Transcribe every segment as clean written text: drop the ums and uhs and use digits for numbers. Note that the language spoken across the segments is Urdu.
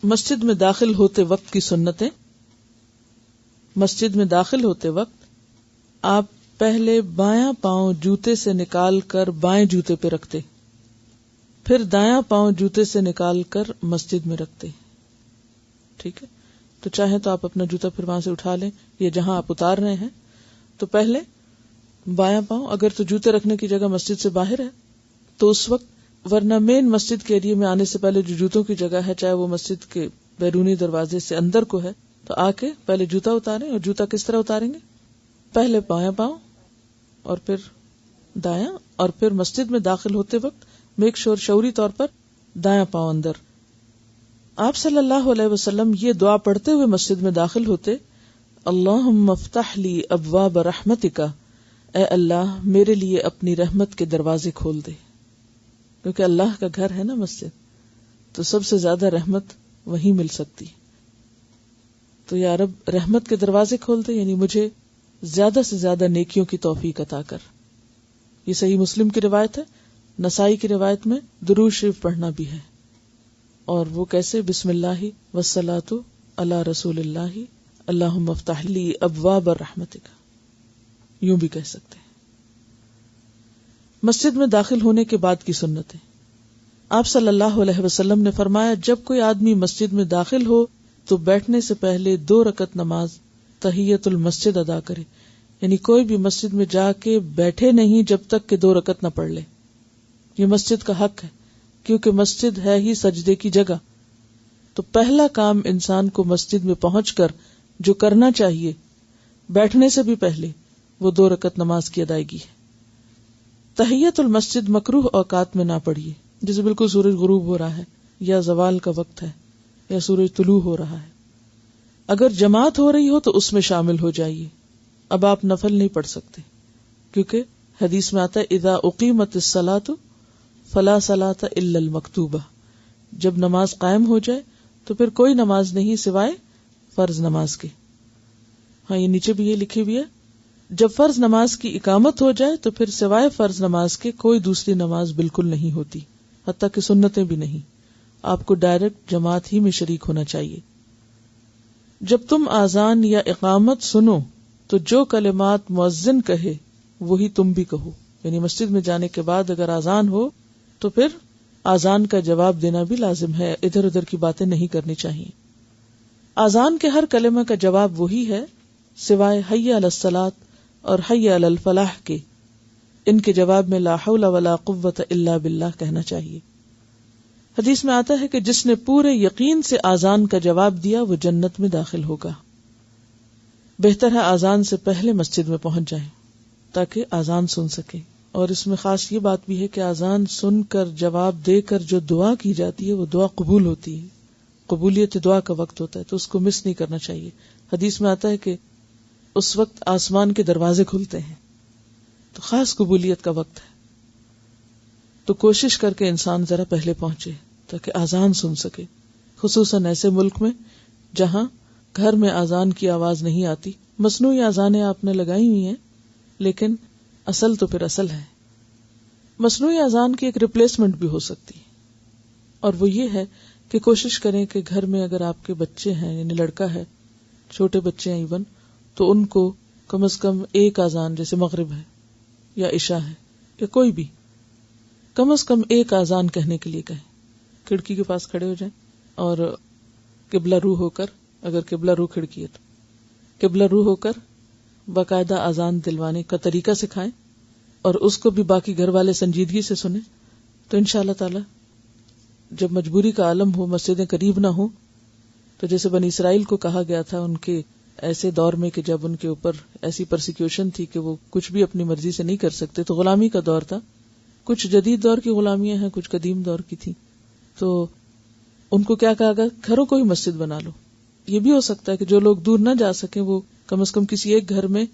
مسجد میں داخل ہوتے وقت کی سنتیں. مسجد میں داخل ہوتے وقت آپ پہلے بایاں پاؤں جوتے سے نکال کر بائیں جوتے پہ رکھتے، پھر دایاں پاؤں جوتے سے نکال کر مسجد میں رکھتے. ٹھیک ہے، تو چاہیں تو آپ اپنا جوتا پھر وہاں سے اٹھا لیں، یا جہاں آپ اتار رہے ہیں تو پہلے بایاں پاؤں، اگر تو جوتے رکھنے کی جگہ مسجد سے باہر ہے تو اس وقت، ورنہ مین مسجد کے ایریے میں آنے سے پہلے جو جوتوں کی جگہ ہے، چاہے وہ مسجد کے بیرونی دروازے سے اندر کو ہے، تو آ کے پہلے جوتا اتاریں. اور جوتا کس طرح اتاریں گے؟ پہلے بایاں پاؤں اور پھر دایاں، اور پھر مسجد میں داخل ہوتے وقت میک شور شعوری طور پر دایاں پاؤں اندر. آپ صلی اللہ علیہ وسلم یہ دعا پڑھتے ہوئے مسجد میں داخل ہوتے: اللہم افتح لی ابواب رحمتک، اے اللہ میرے لیے اپنی رحمت کے دروازے کھول دے. کیونکہ اللہ کا گھر ہے نا مسجد، تو سب سے زیادہ رحمت وہیں مل سکتی. تو یا رب رحمت کے دروازے کھول دے، یعنی مجھے زیادہ سے زیادہ نیکیوں کی توفیق عطا کر. یہ صحیح مسلم کی روایت ہے. نسائی کی روایت میں درود شریف پڑھنا بھی ہے، اور وہ کیسے؟ بسم اللہ والصلاۃ علی رسول اللہ اللہم افتح لی ابواب رحمتک، یوں بھی کہہ سکتے ہیں. مسجد میں داخل ہونے کے بعد کی سنتیں. آپ صلی اللہ علیہ وسلم نے فرمایا: جب کوئی آدمی مسجد میں داخل ہو تو بیٹھنے سے پہلے 2 رکعت نماز تحیت المسجد ادا کرے. یعنی کوئی بھی مسجد میں جا کے بیٹھے نہیں جب تک کہ 2 رکعت نہ پڑھ لے. یہ مسجد کا حق ہے، کیونکہ مسجد ہے ہی سجدے کی جگہ. تو پہلا کام انسان کو مسجد میں پہنچ کر جو کرنا چاہیے بیٹھنے سے بھی پہلے، وہ 2 رکعت نماز کی ادائیگی ہے. تحیت المسجد مکروہ اوقات میں نہ پڑھیے، جیسے بالکل سورج غروب ہو رہا ہے، یا زوال کا وقت ہے، یا سورج طلوع ہو رہا ہے. اگر جماعت ہو رہی ہو تو اس میں شامل ہو جائیے. اب آپ نفل نہیں پڑھ سکتے، کیونکہ حدیث میں آتا ہے اذا اقیمت الصلاۃ فلا صلاۃ الا المکتوبہ. جب نماز قائم ہو جائے تو پھر کوئی نماز نہیں سوائے فرض نماز کے. ہاں، یہ نیچے بھی یہ لکھی ہوئی ہے، جب فرض نماز کی اقامت ہو جائے تو پھر سوائے فرض نماز کے کوئی دوسری نماز بالکل نہیں ہوتی، حتیٰ کہ سنتیں بھی نہیں. آپ کو ڈائریکٹ جماعت ہی میں شریک ہونا چاہیے. جب تم اذان یا اقامت سنو تو جو کلمات مؤذن کہے وہی تم بھی کہو. یعنی مسجد میں جانے کے بعد اگر اذان ہو تو پھر اذان کا جواب دینا بھی لازم ہے، ادھر ادھر کی باتیں نہیں کرنی چاہیے. اذان کے ہر کلمہ کا جواب وہی ہے سوائے حی علی الصلاۃ اور حی علی الفلاح کے. ان کے جواب میں لا حول ولا قوت الا باللہ کہنا چاہیے. حدیث میں آتا ہے کہ جس نے پورے یقین سے اذان کا جواب دیا وہ جنت میں داخل ہوگا. بہتر ہے اذان سے پہلے مسجد میں پہنچ جائیں تاکہ اذان سن سکیں. اور اس میں خاص یہ بات بھی ہے کہ اذان سن کر جواب دے کر جو دعا کی جاتی ہے وہ دعا قبول ہوتی ہے. قبولیت دعا کا وقت ہوتا ہے، تو اس کو مس نہیں کرنا چاہیے. حدیث میں آتا ہے کہ اس وقت آسمان کے دروازے کھلتے ہیں، تو خاص قبولیت کا وقت ہے. تو کوشش کر کے انسان ذرا پہلے پہنچے تاکہ اذان سن سکے، خصوصاً ایسے ملک میں جہاں گھر میں اذان کی آواز نہیں آتی. مصنوعی اذانیں آپ نے لگائی ہوئی ہیں، لیکن اصل تو پھر اصل ہے. مصنوعی اذان کی ایک ریپلیسمنٹ بھی ہو سکتی ہے، اور وہ یہ ہے کہ کوشش کریں کہ گھر میں اگر آپ کے بچے ہیں، یعنی لڑکا ہے، چھوٹے بچے ہیں ایون، تو ان کو کم از کم ایک اذان، جیسے مغرب ہے یا عشاء ہے یا کوئی بھی، کم از کم ایک اذان کہنے کے لیے کہیں. کھڑکی کے پاس کھڑے ہو جائیں اور قبلہ رو ہو کر، اگر قبلہ رو کھڑکی ہے تو قبلہ رو ہو کر باقاعدہ اذان دلوانے کا طریقہ سکھائیں، اور اس کو بھی باقی گھر والے سنجیدگی سے سنیں. تو انشاءاللہ تعالی جب مجبوری کا عالم ہو، مسجدیں قریب نہ ہوں، تو جیسے بنی اسرائیل کو کہا گیا تھا ان کے ایسے دور میں کہ جب ان کے اوپر ایسی پرسیکیوشن تھی کہ وہ کچھ بھی اپنی مرضی سے نہیں کر سکتے، تو غلامی کا دور تھا. کچھ جدید دور کی غلامیاں ہیں، کچھ قدیم دور کی تھی. تو ان کو کیا کہا گیا؟ گھروں کو ہی مسجد بنا لو. یہ بھی ہو سکتا ہے کہ جو لوگ دور نہ جا سکیں وہ کم از کم کسی ایک گھر میں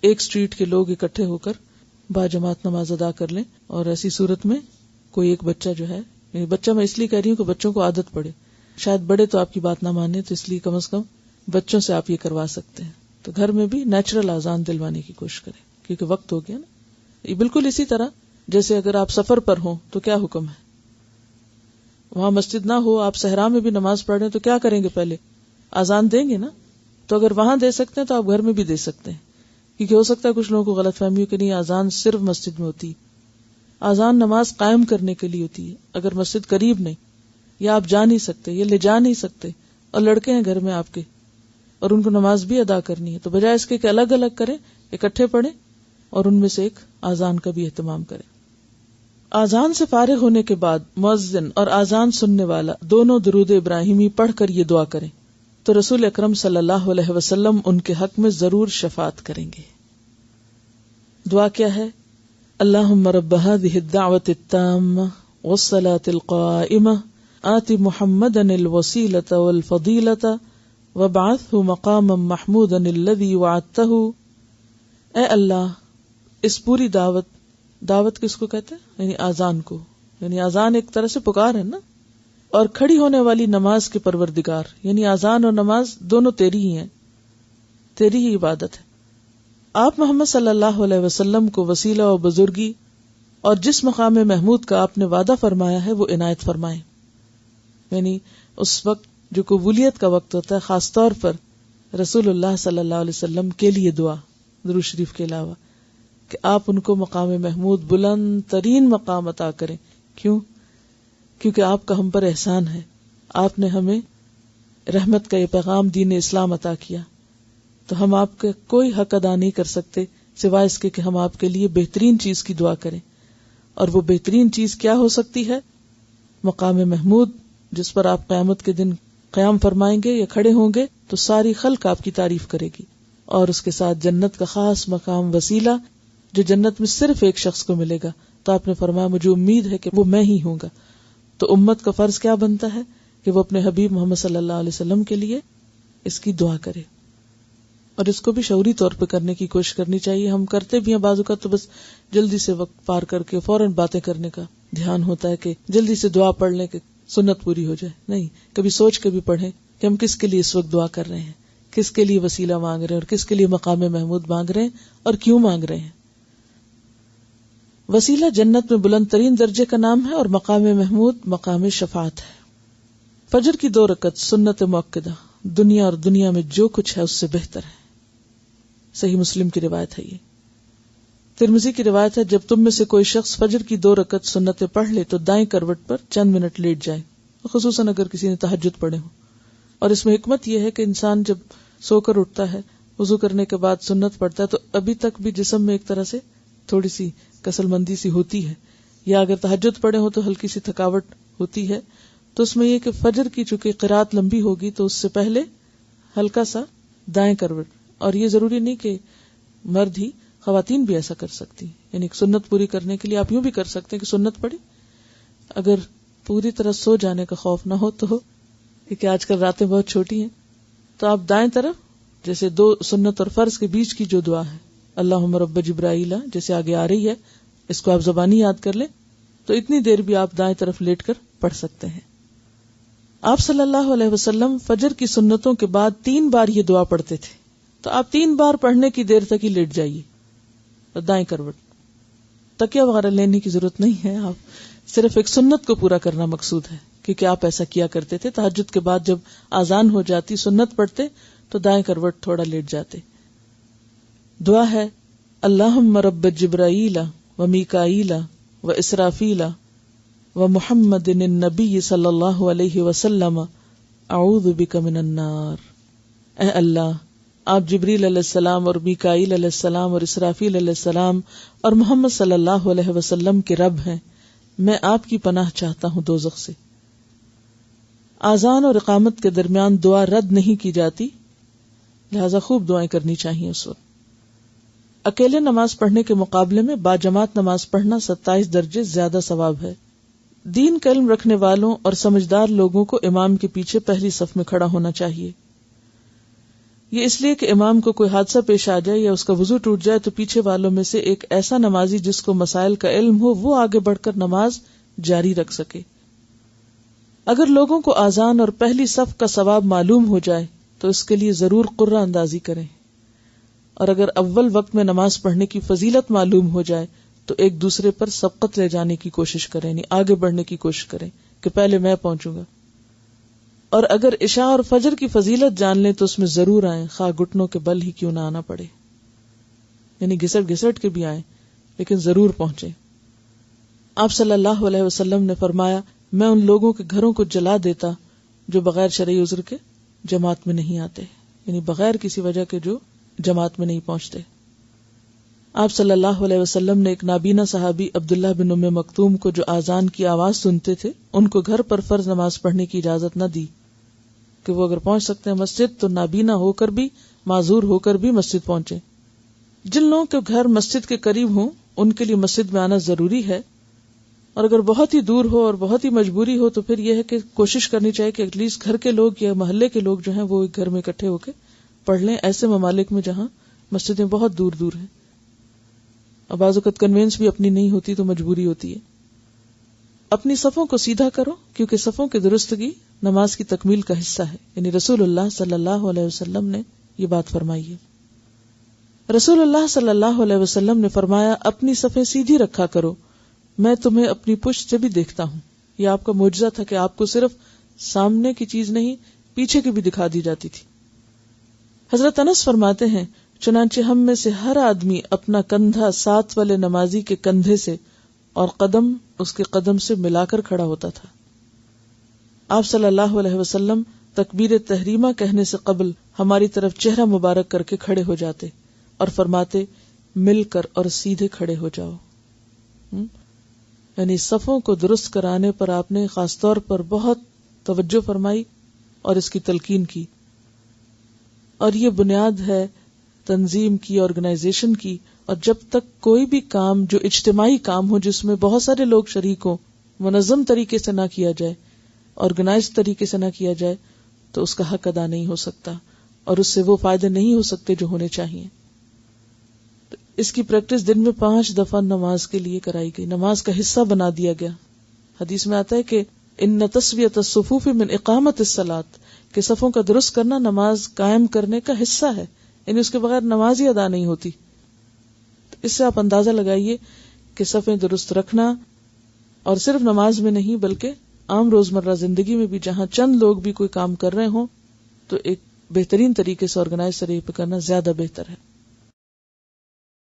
ایک اسٹریٹ کے لوگ اکٹھے ہو کر با جماعت نماز ادا کر لیں. اور ایسی صورت میں کوئی ایک بچہ جو ہے، یعنی بچہ میں اس لیے کہہ رہی ہوں کہ بچوں کو عادت پڑے، شاید بڑے تو آپ کی بات نہ مانے، تو اس لیے کم از کم بچوں سے آپ یہ کروا سکتے ہیں. تو گھر میں بھی نیچرل اذان دلوانے کی کوشش کریں، کیونکہ وقت ہو گیا نا. یہ بالکل اسی طرح جیسے اگر آپ سفر پر ہوں تو کیا حکم ہے؟ وہاں مسجد نہ ہو، آپ صحرا میں بھی نماز پڑھ رہے ہیں تو کیا کریں گے؟ پہلے آزان دیں گے نا. تو اگر وہاں دے سکتے ہیں تو آپ گھر میں بھی دے سکتے ہیں، کیونکہ ہو سکتا ہے کچھ لوگوں کو غلط فہمی ہو کہ نہیں آزان صرف مسجد میں ہوتی. آزان نماز قائم کرنے کے لیے ہوتی ہے. اگر مسجد قریب نہیں، یا آپ جا نہیں سکتے، یا لے جا نہیں سکتے، اور لڑکے ہیں گھر میں آپ کے اور ان کو نماز بھی ادا کرنی ہے، تو بجائے اس کے کہ الگ الگ کریں، اکٹھے پڑھیں اور ان میں سے ایک آزان کا بھی اہتمام کریں. آزان سے فارغ ہونے کے بعد مؤذن اور آزان سننے والا دونوں درود ابراہیمی پڑھ کر یہ دعا کریں تو رسول اکرم صلی اللہ علیہ وسلم ان کے حق میں ضرور شفاعت کریں گے. دعا کیا ہے؟ اللہم رب هذه الدعوة التامة والصلاة القائمة آت محمدا الوسیلة والفضیلة وابعثه مقاما محمودا الذي وعدته. اے اللہ، اس پوری دعوت کس کو کہتے ہیں؟ یعنی آزان کو، یعنی آزان ایک طرح سے پکار ہے نا، اور کھڑی ہونے والی نماز کے پروردگار، یعنی آزان اور نماز دونوں تیری ہی ہیں، تیری ہی عبادت ہے. آپ محمد صلی اللہ علیہ وسلم کو وسیلہ و بزرگی اور جس مقام محمود کا آپ نے وعدہ فرمایا ہے وہ عنایت فرمائیں. یعنی اس وقت جو قبولیت کا وقت ہوتا ہے، خاص طور پر رسول اللہ صلی اللہ علیہ وسلم کے لیے دعا درود شریف کے علاوہ، کہ آپ ان کو مقام محمود بلند ترین مقام عطا کریں. کیوں؟ کیونکہ آپ کا ہم پر احسان ہے، آپ نے ہمیں رحمت کا یہ پیغام دین اسلام عطا کیا، تو ہم آپ کا کوئی حق ادا نہیں کر سکتے سوائے اس کے کہ ہم آپ کے لیے بہترین چیز کی دعا کریں. اور وہ بہترین چیز کیا ہو سکتی ہے؟ مقام محمود، جس پر آپ قیامت کے دن قیام فرمائیں گے یا کھڑے ہوں گے تو ساری خلق آپ کی تعریف کرے گی. اور اس کے ساتھ جنت کا خاص مقام وسیلہ جو جنت میں صرف ایک شخص کو ملے گا. تو آپ نے فرمایا مجھے امید ہے کہ وہ میں ہی ہوں گا. تو امت کا فرض کیا بنتا ہے کہ وہ اپنے حبیب محمد صلی اللہ علیہ وسلم کے لیے اس کی دعا کرے، اور اس کو بھی شعوری طور پہ کرنے کی کوشش کرنی چاہیے. ہم کرتے بھی ہیں بعض اوقات تو بس جلدی سے وقت پار کر کے فوراً باتیں کرنے کا دھیان ہوتا ہے کہ جلدی سے دعا پڑھ لیں کہ سنت پوری ہو جائے. نہیں، کبھی سوچ کے بھی پڑھیں کہ ہم کس کے لیے اس وقت دعا کر رہے ہیں، کس کے لیے وسیلہ مانگ رہے ہیں، اور کس کے لیے مقام محمود مانگ رہے ہیں اور کیوں مانگ رہے ہیں. وسیلہ جنت میں بلند ترین درجے کا نام ہے اور مقام محمود مقام شفاعت ہے. فجر کی 2 رکعت سنت مؤکدہ دنیا اور دنیا میں جو کچھ ہے اس سے بہتر ہے. صحیح مسلم کی روایت ہے. یہ ترمذی کی روایت ہے جب تم میں سے کوئی شخص فجر کی 2 رکعت سنتیں پڑھ لے تو دائیں کروٹ پر چند منٹ لیٹ جائے، خصوصاً اگر کسی نے تہجد پڑھے ہو. اور اس میں حکمت یہ ہے کہ انسان جب سو کر اٹھتا ہے، وضو کرنے کے بعد سنت پڑھتا ہے تو ابھی تک بھی جسم میں ایک طرح سے تھوڑی سی کسل مندی سی ہوتی ہے، یا اگر تہجد پڑھے ہو تو ہلکی سی تھکاوٹ ہوتی ہے. تو اس میں یہ کہ فجر کی چونکہ قرات لمبی ہوگی تو اس سے پہلے ہلکا سا دائیں کروٹ. اور یہ ضروری نہیں کہ مرد ہی، خواتین بھی ایسا کر سکتی، یعنی سنت پوری کرنے کے لیے آپ یوں بھی کر سکتے ہیں کہ سنت پڑھی، اگر پوری طرح سو جانے کا خوف نہ ہو تو، کیونکہ آج کل راتیں بہت چھوٹی ہیں، تو آپ دائیں طرف جیسے 2 سنت اور فرض کے بیچ کی جو دعا ہے اللہم رب جبرائیل جیسے آگے آ رہی ہے، اس کو آپ زبانی یاد کر لیں تو اتنی دیر بھی آپ دائیں طرف لیٹ کر پڑھ سکتے ہیں. آپ صلی اللہ علیہ وسلم فجر کی سنتوں کے بعد 3 بار یہ دعا پڑھتے تھے. تو آپ 3 بار پڑھنے کی دیر تک ہی لیٹ جائیے اور دائیں کروٹ، تکیہ وغیرہ لینے کی ضرورت نہیں ہے. آپ صرف ایک سنت کو پورا کرنا مقصود ہے، کیونکہ آپ ایسا کیا کرتے تھے. تہجد کے بعد جب آذان ہو جاتی سنت پڑھتے تو دائیں کروٹ تھوڑا لیٹ جاتے. دعا ہے اللہم رب جبرائیل و میکائیل و اسرافیل و محمد النبی صلی اللہ علیہ وسلم اعوذ بک من النار. اے اللہ، آپ جبریل علیہ السلام اور میکائیل علیہ السلام اور اسرافیل علیہ السلام اور محمد صلی اللہ علیہ وسلم کے رب ہیں، میں آپ کی پناہ چاہتا ہوں دوزخ سے. آذان اور اقامت کے درمیان دعا رد نہیں کی جاتی، لہذا خوب دعائیں کرنی چاہیے اس وقت. اکیلے نماز پڑھنے کے مقابلے میں باجماعت نماز پڑھنا 27 درجے زیادہ ثواب ہے. دین کا علم رکھنے والوں اور سمجھدار لوگوں کو امام کے پیچھے پہلی صف میں کھڑا ہونا چاہیے. یہ اس لیے کہ امام کو کوئی حادثہ پیش آ جائے یا اس کا وضو ٹوٹ جائے تو پیچھے والوں میں سے ایک ایسا نمازی جس کو مسائل کا علم ہو وہ آگے بڑھ کر نماز جاری رکھ سکے. اگر لوگوں کو آذان اور پہلی صف کا ثواب معلوم ہو جائے تو اس کے لیے ضرور قرہ اندازی کریں، اور اگر اول وقت میں نماز پڑھنے کی فضیلت معلوم ہو جائے تو ایک دوسرے پر سبقت لے جانے کی کوشش کریں، یعنی آگے بڑھنے کی کوشش کریں کہ پہلے میں پہنچوں گا. اور اگر عشاء اور فجر کی فضیلت جان لیں تو اس میں ضرور آئیں، خواہ گھٹنوں کے بل ہی کیوں نہ آنا پڑے. یعنی گھسٹ گھسٹ کے بھی آئیں لیکن ضرور پہنچیں. آپ صلی اللہ علیہ وسلم نے فرمایا، میں ان لوگوں کے گھروں کو جلا دیتا جو بغیر شرعی عذر کے جماعت میں نہیں آتے، یعنی بغیر کسی وجہ کے جو جماعت میں نہیں پہنچتے. آپ صلی اللہ علیہ وسلم نے ایک نابینا صحابی عبداللہ بن ام مکتوم کو جو آذان کی آواز سنتے تھے ان کو گھر پر فرض نماز پڑھنے کی اجازت نہ دی کہ وہ اگر پہنچ سکتے ہیں مسجد تو نابینا ہو کر بھی، معذور ہو کر بھی مسجد پہنچے. جن لوگوں کے گھر مسجد کے قریب ہوں ان کے لیے مسجد میں آنا ضروری ہے، اور اگر بہت ہی دور ہو اور بہت ہی مجبوری ہو تو پھر یہ ہے کہ کوشش کرنی چاہیے کہ ایٹ لیسٹ گھر کے لوگ یا محلے کے لوگ جو ہیں وہ ایک گھر میں اکٹھے ہو کے پڑھ لیں، ایسے ممالک میں جہاں مسجدیں بہت دور دور ہیں. اور بعض اوقات کنوینس بھی اپنی نہیں ہوتی تو مجبوری ہوتی ہے. اپنی صفوں کو سیدھا کرو کیونکہ صفوں کی درستگی نماز کی تکمیل کا حصہ ہے. یعنی رسول اللہ صلی اللہ علیہ وسلم نے یہ بات فرمائی ہے. رسول اللہ صلی اللہ علیہ وسلم نے فرمایا، اپنی صفیں سیدھی رکھا کرو، میں تمہیں اپنی پشت سے بھی دیکھتا ہوں. یہ آپ کا معجزہ تھا کہ آپ کو صرف سامنے کی چیز نہیں پیچھے کی بھی دکھا دی جاتی تھی. حضرت انس فرماتے ہیں، چنانچہ ہم میں سے ہر آدمی اپنا کندھا ساتھ والے نمازی کے کندھے سے اور قدم اس کے قدم سے ملا کر کھڑا ہوتا تھا. آپ صلی اللہ علیہ وسلم تکبیر تحریمہ کہنے سے قبل ہماری طرف چہرہ مبارک کر کے کھڑے ہو جاتے اور فرماتے، مل کر اور سیدھے کھڑے ہو جاؤ. یعنی صفوں کو درست کرانے پر آپ نے خاص طور پر بہت توجہ فرمائی اور اس کی تلقین کی. اور یہ بنیاد ہے تنظیم کی، آرگنائزیشن کی. اور جب تک کوئی بھی کام جو اجتماعی کام ہو جس میں بہت سارے لوگ شریک ہوں منظم طریقے سے نہ کیا جائے، آرگنائز طریقے سے نہ کیا جائے تو اس کا حق ادا نہیں ہو سکتا اور اس سے وہ فائدے نہیں ہو سکتے جو ہونے چاہیے. اس کی پریکٹس دن میں 5 دفعہ نماز کے لیے کرائی گئی، نماز کا حصہ بنا دیا گیا. حدیث میں آتا ہے کہ ان تسویۃ الصفوف من اقامت الصلاۃ، کہ صفوں کا درست کرنا نماز قائم کرنے کا حصہ ہے، یعنی اس کے بغیر نماز ہی ادا نہیں ہوتی. اس سے آپ اندازہ لگائیے کہ صفیں درست رکھنا، اور صرف نماز میں نہیں بلکہ عام روزمرہ زندگی میں بھی جہاں چند لوگ بھی کوئی کام کر رہے ہوں تو ایک بہترین طریقے سے آرگنائز طریقے پہ کرنا زیادہ بہتر ہے.